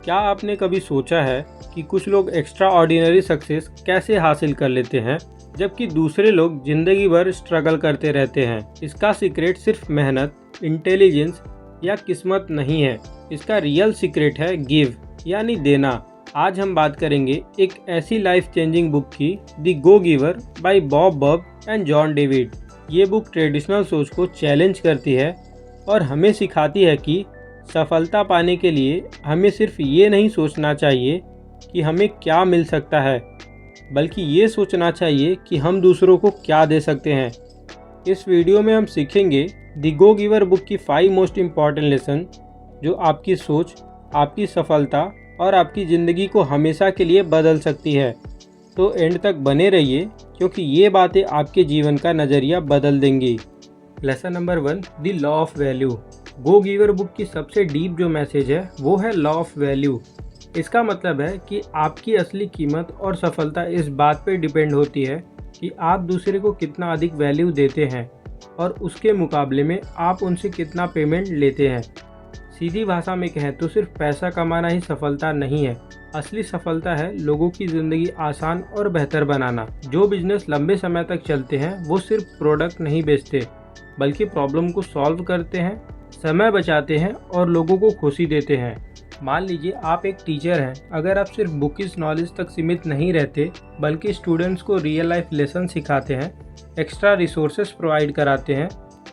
क्या आपने कभी सोचा है कि कुछ लोग एक्स्ट्रा ऑर्डिनरी सक्सेस कैसे हासिल कर लेते हैं जबकि दूसरे लोग जिंदगी भर स्ट्रगल करते रहते हैं? इसका सीक्रेट सिर्फ मेहनत, इंटेलिजेंस या किस्मत नहीं है। इसका रियल सीक्रेट है गिव यानी देना। आज हम बात करेंगे एक ऐसी लाइफ चेंजिंग बुक की, the go giver by Bob Burg and John David. ये बुक ट्रेडिशनल सोच को चैलेंज करती है और हमें सिखाती है कि सफलता पाने के लिए हमें सिर्फ ये नहीं सोचना चाहिए कि हमें क्या मिल सकता है, बल्कि ये सोचना चाहिए कि हम दूसरों को क्या दे सकते हैं। इस वीडियो में हम सीखेंगे द गो गिवर बुक की 5 मोस्ट इम्पॉर्टेंट लेसन जो आपकी सोच, आपकी सफलता और आपकी ज़िंदगी को हमेशा के लिए बदल सकती है। तो एंड तक बने रहिए क्योंकि ये बातें आपके जीवन का नज़रिया बदल देंगी। Lesson number 1, the law of value. Go giver book की सबसे डीप जो मैसेज है वो है लॉ ऑफ वैल्यू। इसका मतलब है कि आपकी असली कीमत और सफलता इस बात पे डिपेंड होती है कि आप दूसरे को कितना अधिक वैल्यू देते हैं और उसके मुकाबले में आप उनसे कितना पेमेंट लेते हैं। सीधी भाषा में कहें तो सिर्फ पैसा कमाना ही सफलता नहीं है। असली सफलता है लोगों की ज़िंदगी आसान और बेहतर बनाना। जो बिजनेस लंबे समय तक चलते हैं वो सिर्फ प्रोडक्ट नहीं बेचते बल्कि प्रॉब्लम को सॉल्व करते हैं, समय बचाते हैं और लोगों को खुशी देते हैं। मान लीजिए आप एक टीचर हैं। अगर आप सिर्फ बुकिश नॉलेज तक सीमित नहीं रहते बल्कि स्टूडेंट्स को रियल लाइफ लेसन सिखाते हैं, एक्स्ट्रा रिसोर्सेज प्रोवाइड कराते हैं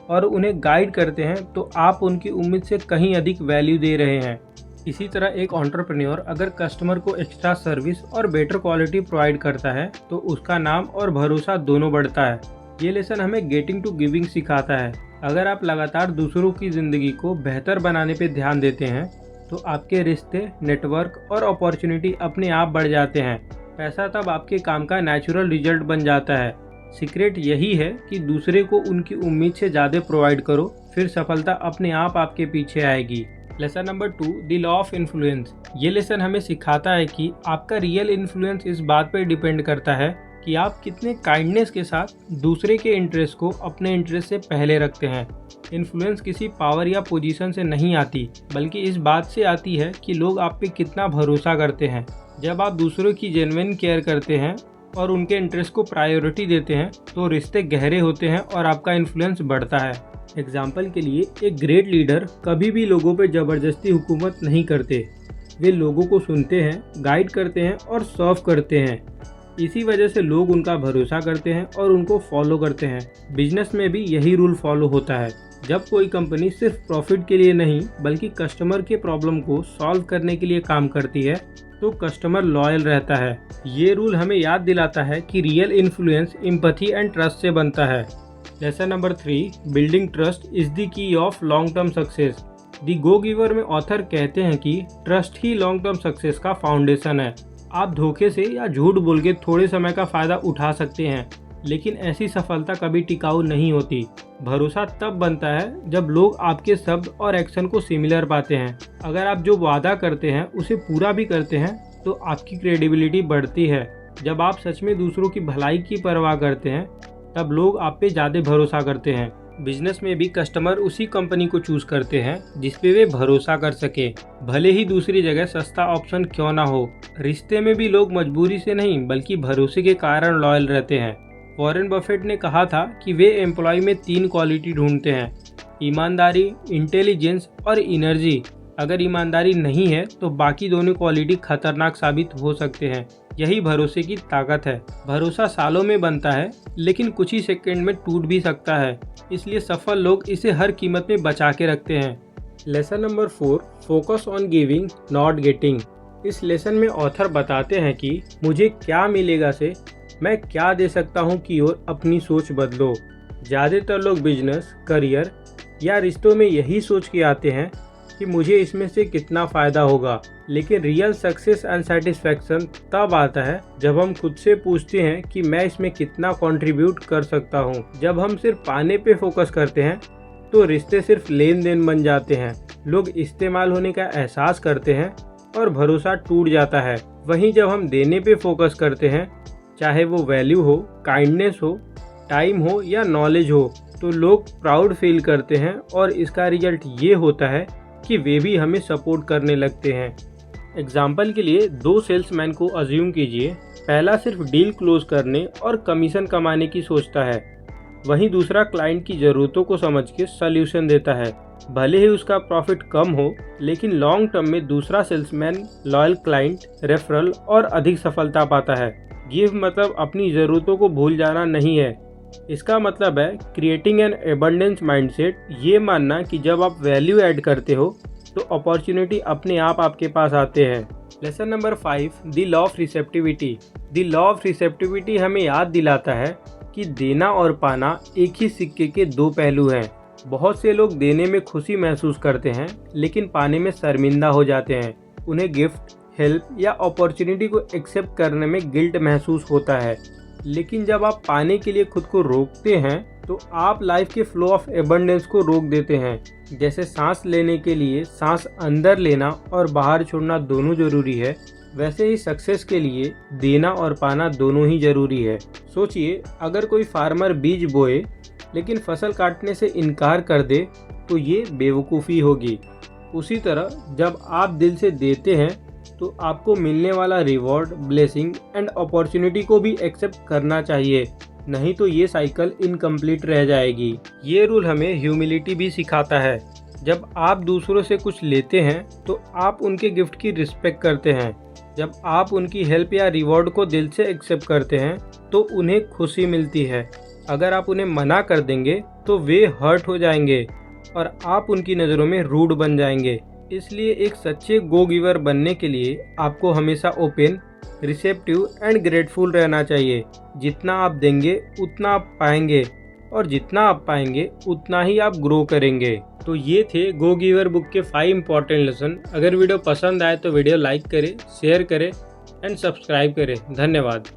और उन्हें गाइड करते हैं तो आप उनकी उम्मीद से कहीं अधिक वैल्यू दे रहे हैं। इसी तरह एक एंटरप्रेन्योर अगर कस्टमर को एक्स्ट्रा सर्विस और बेटर क्वालिटी प्रोवाइड करता है तो उसका नाम और भरोसा दोनों बढ़ता है। ये लेसन हमें गेटिंग टू गिविंग सिखाता है। अगर आप लगातार दूसरों की ज़िंदगी को बेहतर बनाने पे ध्यान देते हैं तो आपके रिश्ते, नेटवर्क और अपॉर्चुनिटी अपने आप बढ़ जाते हैं। पैसा तब आपके काम का नेचुरल रिजल्ट बन जाता है। सीक्रेट यही है कि दूसरे को उनकी उम्मीद से ज़्यादा प्रोवाइड करो, फिर सफलता अपने आप आपके पीछे आएगी। Lesson number 2, the law of influence. ये लेसन हमें सिखाता है कि आपका रियल इन्फ्लुएंस इस बात पर डिपेंड करता है कि आप कितने काइंडनेस के साथ दूसरे के इंटरेस्ट को अपने इंटरेस्ट से पहले रखते हैं। इन्फ्लुएंस किसी पावर या पोजीशन से नहीं आती बल्कि इस बात से आती है कि लोग आप पे कितना भरोसा करते हैं। जब आप दूसरों की जेन्युइन केयर करते हैं और उनके इंटरेस्ट को प्रायोरिटी देते हैं तो रिश्ते गहरे होते हैं और आपका इन्फ्लुएंस बढ़ता है। एग्जाम्पल के लिए एक ग्रेट लीडर कभी भी लोगों पर ज़बरदस्ती हुकूमत नहीं करते। वे लोगों को सुनते हैं, गाइड करते हैं और सर्व करते हैं। इसी वजह से लोग उनका भरोसा करते हैं और उनको फॉलो करते हैं। बिजनेस में भी यही रूल फॉलो होता है। जब कोई कंपनी सिर्फ प्रॉफिट के लिए नहीं बल्कि कस्टमर के प्रॉब्लम को सॉल्व करने के लिए काम करती है तो कस्टमर लॉयल रहता है। ये रूल हमें याद दिलाता है कि real influence empathy and trust से बनता है। Lesson number 3, building trust is the key of long term success. The go giver में ऑथर कहते हैं कि ट्रस्ट ही लॉन्ग टर्म सक्सेस का फाउंडेशन है। आप धोखे से या झूठ बोल के थोड़े समय का फ़ायदा उठा सकते हैं लेकिन ऐसी सफलता कभी टिकाऊ नहीं होती। भरोसा तब बनता है जब लोग आपके शब्द और एक्शन को सिमिलर पाते हैं। अगर आप जो वादा करते हैं उसे पूरा भी करते हैं तो आपकी क्रेडिबिलिटी बढ़ती है। जब आप सच में दूसरों की भलाई की परवाह करते हैं तब लोग आप पे ज़्यादा भरोसा करते हैं। बिजनेस में भी कस्टमर उसी कंपनी को चूज करते हैं जिस पे वे भरोसा कर सके, भले ही दूसरी जगह सस्ता ऑप्शन क्यों ना हो। रिश्ते में भी लोग मजबूरी से नहीं बल्कि भरोसे के कारण लॉयल रहते हैं। वॉरेन बफेट ने कहा था कि वे एम्प्लॉय में 3 क्वालिटी ढूंढते हैं, ईमानदारी, इंटेलिजेंस और एनर्जी। अगर ईमानदारी नहीं है तो बाकी दोनों क्वालिटी खतरनाक साबित हो सकते हैं। यही भरोसे की ताकत है। भरोसा सालों में बनता है लेकिन कुछ ही सेकंड में टूट भी सकता है, इसलिए सफल लोग इसे हर कीमत में बचा के रखते हैं। Lesson number 4, focus on giving not getting. इस लेसन में ऑथर बताते हैं कि मुझे क्या मिलेगा से मैं क्या दे सकता हूँ की ओर अपनी सोच बदलो। ज़्यादातर लोग बिजनेस, करियर या रिश्तों में यही सोच के आते हैं कि मुझे इसमें से कितना फ़ायदा होगा, लेकिन रियल सक्सेस एंड सेटिस्फैक्शन तब आता है जब हम खुद से पूछते हैं कि मैं इसमें कितना कंट्रीब्यूट कर सकता हूँ। जब हम सिर्फ पाने पे फोकस करते हैं तो रिश्ते सिर्फ लेन देन बन जाते हैं। लोग इस्तेमाल होने का एहसास करते हैं और भरोसा टूट जाता है। वहीं जब हम देने पे फोकस करते हैं, चाहे वो वैल्यू हो, काइंडनेस हो, टाइम हो या नॉलेज हो, तो लोग प्राउड फील करते हैं और इसका रिजल्ट ये होता है कि वे भी हमें सपोर्ट करने लगते हैं। एग्जाम्पल के लिए 2 सेल्समैन को अज्यूम कीजिए। पहला सिर्फ डील क्लोज करने और कमीशन कमाने की सोचता है, वहीं दूसरा क्लाइंट की ज़रूरतों को समझ के सल्यूशन देता है। भले ही उसका प्रॉफिट कम हो, लेकिन लॉन्ग टर्म में दूसरा सेल्समैन लॉयल क्लाइंट, रेफरल और अधिक सफलता पाता है। गिव मतलब अपनी ज़रूरतों को भूल जाना नहीं है। इसका मतलब है क्रिएटिंग एन एबंडेंस माइंडसेट, ये मानना कि जब आप वैल्यू ऐड करते हो तो अपॉर्चुनिटी अपने आप आपके पास आते हैं। Lesson number 5, the law of receptivity. The law of receptivity हमें याद दिलाता है कि देना और पाना एक ही सिक्के के 2 पहलू हैं। बहुत से लोग देने में खुशी महसूस करते हैं, लेकिन पाने में शर्मिंदा हो जाते हैं। उन्हें गिफ्ट, हेल्प या अपॉर्चुनिटी को एक्सेप्ट करने में गिल्ट महसूस होता है। लेकिन जब आप पाने के लिए खुद को रोकते हैं तो आप लाइफ के फ्लो ऑफ एबंडेंस को रोक देते हैं। जैसे सांस लेने के लिए सांस अंदर लेना और बाहर छोड़ना दोनों जरूरी है, वैसे ही सक्सेस के लिए देना और पाना दोनों ही जरूरी है। सोचिए, अगर कोई फार्मर बीज बोए लेकिन फसल काटने से इनकार कर दे तो ये बेवकूफ़ी होगी। उसी तरह जब आप दिल से देते हैं तो आपको मिलने वाला रिवॉर्ड, ब्लेसिंग एंड अपॉर्चुनिटी को भी एक्सेप्ट करना चाहिए, नहीं तो ये साइकिल इनकम्प्लीट रह जाएगी। ये रूल हमें ह्यूमिलिटी भी सिखाता है। जब आप दूसरों से कुछ लेते हैं तो आप उनके गिफ्ट की रिस्पेक्ट करते हैं। जब आप उनकी हेल्प या रिवॉर्ड को दिल से एक्सेप्ट करते हैं तो उन्हें खुशी मिलती है। अगर आप उन्हें मना कर देंगे तो वे हर्ट हो जाएंगे और आप उनकी नज़रों में रूड बन जाएंगे। इसलिए एक सच्चे गो गिवर बनने के लिए आपको हमेशा ओपन, रिसेप्टिव एंड ग्रेटफुल रहना चाहिए। जितना आप देंगे उतना आप पाएंगे, और जितना आप पाएंगे उतना ही आप ग्रो करेंगे। तो ये थे गो गिवर बुक के 5 इंपॉर्टेंट लेसन। अगर वीडियो पसंद आए तो वीडियो लाइक करें, शेयर करें एंड सब्सक्राइब करें। धन्यवाद।